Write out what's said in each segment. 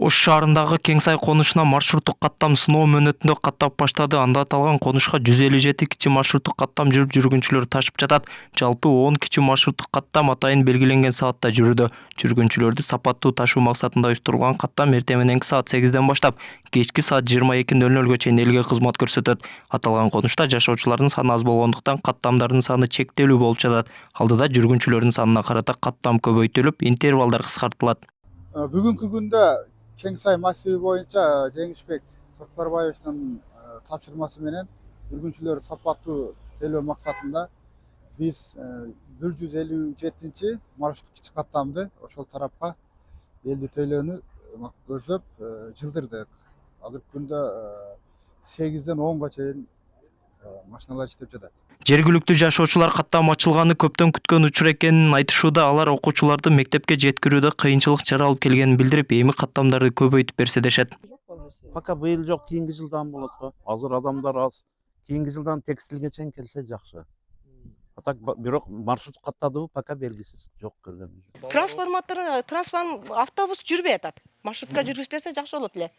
Ош шаарындагы Кеңсай конушуна маршруттук каттам сыноо мөөнөтүндө каттап баштады. Анда аталган конушка 157 кичи маршруттук каттам жүрүп жүргүнчүлөр ташып жатат. Жалпы 10 кичи маршруттук каттам атайын белгиленген саатта жүрүүдө. Жүргүнчүлөрдү сапаттуу ташуу максатында уюштурулган каттам эртең мененки саат 8ден баштап кечки саат 22:00 чейин элге кызмат көрсөтөт. Аталган конушта жашоочулардын саны аз болгондуктан каттамдардын саны чектелүү болуп жатат. Алдыда жүргүнчүлөрдүн санына карата каттам көбөйтүлүп, интервалдар кыскартылат. Бүгүнкү күндө Кеңсай массиви боюнча Жеңишбек Токторбаевдин тапшырмасы менен жүргүнчүлөр сапаттуу тейлөө максатында биз 157 маршруттук кичи каттамды ошол тарапка элди тейлөөнү көздөп жылдырдык. Азыркы күндө 8ден 10га чейин машиналар иштеп жатат. Жергиликтүү жашоочулар каттам ачылганы көптөн күткөн учур экенин айтышууда. Алар окуучуларды мектепке жеткирүүдө кыйынчылык чаралып келгенин билдирип, эми каттамдарды көбөйтүп берсе дешет. Пока быйыл жок, кийинки жылдан болот го. Азыр адамдар аз. Кийинки жылдан текстилге чейин келсе жакшы. Так бирок маршрут каттадыбы пока белгисиз. Жок көргөнүм. Транспорт автобус жүрбөй атат. Маршрутка жүргүзбөсө жакшы болот эле.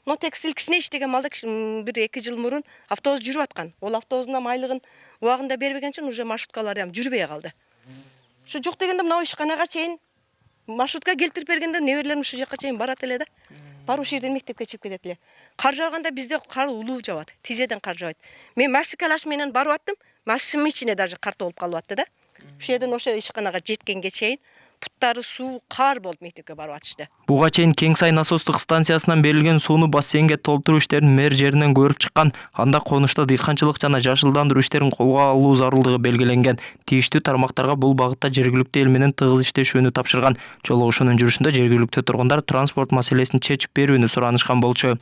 Но текстиль кичине иштеген малда 1-2 жыл мурун автобус жүрүп аткан. Ол автобустун айлыгын убагында бербеген үчүн уже маршруткалар жүрбөй калды. Ушу жок дегенде мына ишканага чейин маршрутка келтирип бергенде неберелерим ушул жакка чейин барат эле да. Барып ушул жерден мектепке чыгып кетет эле. Кар жааганда бизде кар улуу жаабат. Тизеден кар жаабайт. Мен массикалаш менен барып аттым. Массым ичине даже кар толуп калып атты да. Ушул жерден ошо ишканага жеткенге чейин puttары суу кар болуп мектепке барып атышты. Буга чейин Кеңсай насостук станциясынан берилген сууну бассейнге толтуруу иштерин мэр жеринен көрүп чыккан. Анда конушта дыйканчылык жана жашылдандыруу иштерин колго алуу зарылдыгы белгиленген. Тийиштүү тармактарга бул багытта жергиликтүү эл менен тыгыз иштешүүнү тапшырган. Жолугушуунун жүрүшүндө жергиликтүү тургундар транспорт маселесин чечип берүүнү суранышкан болчу.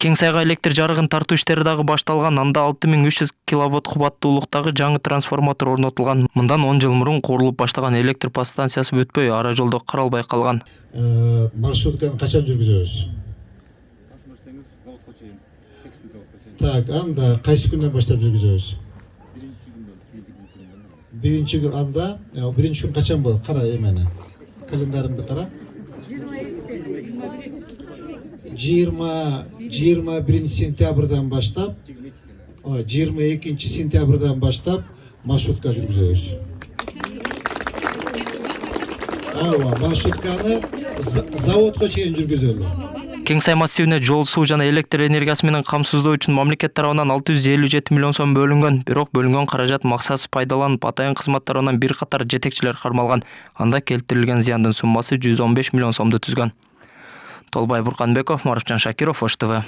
Кеңсайга электр жарыгын тартуу иштери дагы башталган. Анда 6300 киловатт кубаттуулуктагы жаңы трансформатор орнотулган. Мындан 10 жыл мурун курулуп баштаган электр подстанциясы бүтпөй, ара жолдо каралбай калган. Маршрутканы качан жүргүзөбүз? Так, анда кайсы күндөн баштап жүргүзөбүз? Биринчи күн анда, биринчи күн качан болот? Кара эмени. Календарымды кара. 21 сентябрдан баштап, 22 сентябрдан баштап маршрутка жүргүзөбүз. Маршрутканы заводко чейин жүргүзөлү. Кеңсай массивине жол, суу жана электр энергиясы менен камсыздоо үчүн мамлекет тарабынан 657 миллион сом бөлүнгөн. Бирок бөлүнгөн каражат максатсыз пайдаланып, атайын кызмат тарабынан бир катар жетекчилер кармалган. Анда келтирилген зыяндын суммасы 115 миллион сомду түзгөн. Толбай Бурканбеков, Марфжан Шакиров, Ош ТВ.